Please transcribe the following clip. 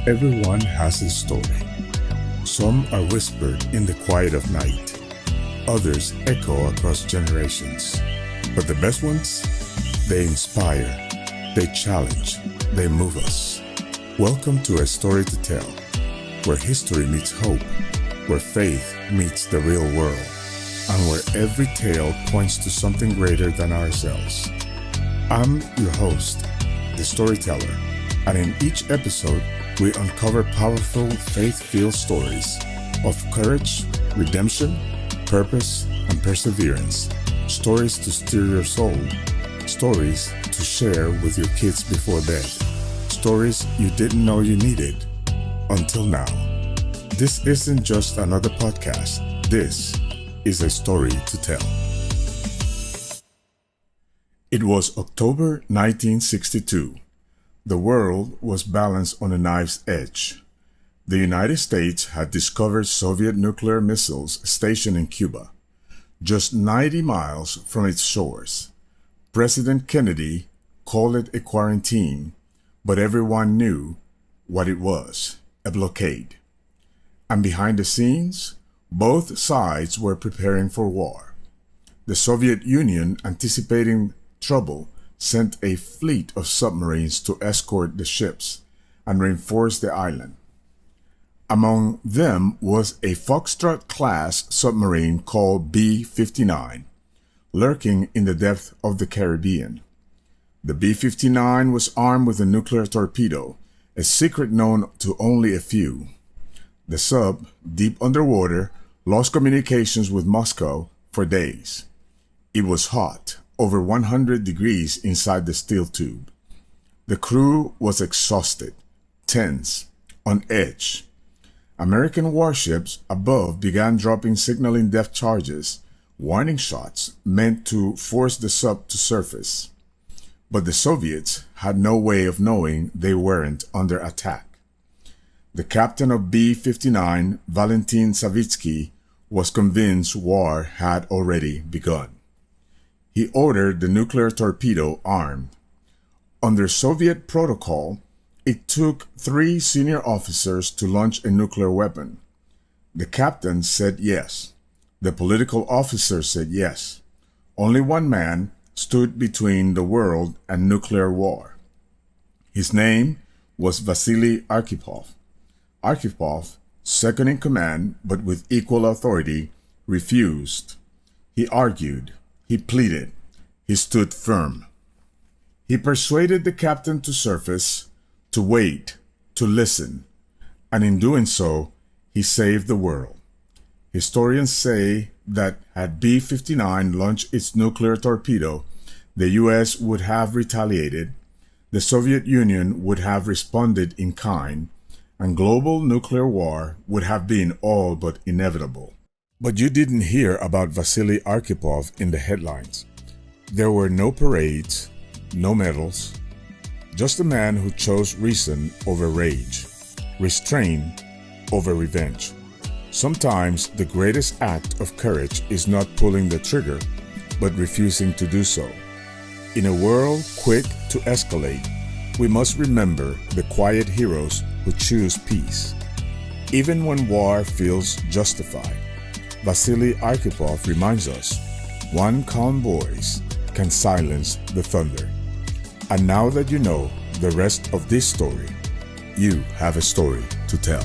Everyone has a story. Some are whispered in the quiet of night. Others echo across generations. But the best ones? They inspire, they challenge, they move us. Welcome to A Story to Tell, where history meets hope, where faith meets the real world, and where every tale points to something greater than ourselves. I'm your host, the storyteller, and in each episode, we uncover powerful, faith-filled stories of courage, redemption, purpose, and perseverance. Stories to steer your soul. Stories to share with your kids before bed. Stories you didn't know you needed until now. This isn't just another podcast. This is a story to tell. It was October 1962. The world was balanced on a knife's edge. The United States had discovered Soviet nuclear missiles stationed in Cuba, just 90 miles from its shores. President Kennedy called it a quarantine, but everyone knew what it was, a blockade. And behind the scenes, both sides were preparing for war. The Soviet Union, anticipating trouble, sent a fleet of submarines to escort the ships and reinforce the island. Among them was a Foxtrot-class submarine called B-59, lurking in the depth of the Caribbean. The B-59 was armed with a nuclear torpedo, a secret known to only a few. The sub, deep underwater, lost communications with Moscow for days. It was hot, over 100 degrees inside the steel tube. The crew was exhausted, tense, on edge. American warships above began dropping signaling depth charges, warning shots meant to force the sub to surface. But the Soviets had no way of knowing they weren't under attack. The captain of B-59, Valentin Savitsky, was convinced war had already begun. He ordered the nuclear torpedo armed. Under Soviet protocol, it took 3 senior officers to launch a nuclear weapon. The captain said yes. The political officer said yes. Only one man stood between the world and nuclear war. His name was Vasily Arkhipov. Arkhipov, second in command but with equal authority, refused. He argued. He pleaded. He stood firm. He persuaded the captain to surface, to wait, to listen, and in doing so, he saved the world. Historians say that had B-59 launched its nuclear torpedo, the U.S. would have retaliated, the Soviet Union would have responded in kind, and global nuclear war would have been all but inevitable. But you didn't hear about Vasily Arkhipov in the headlines. There were no parades, no medals, just a man who chose reason over rage, restraint over revenge. Sometimes the greatest act of courage is not pulling the trigger, but refusing to do so. In a world quick to escalate, we must remember the quiet heroes who choose peace. Even when war feels justified, Vasily Arkhipov reminds us, one calm voice can silence the thunder. And now that you know the rest of this story, you have a story to tell.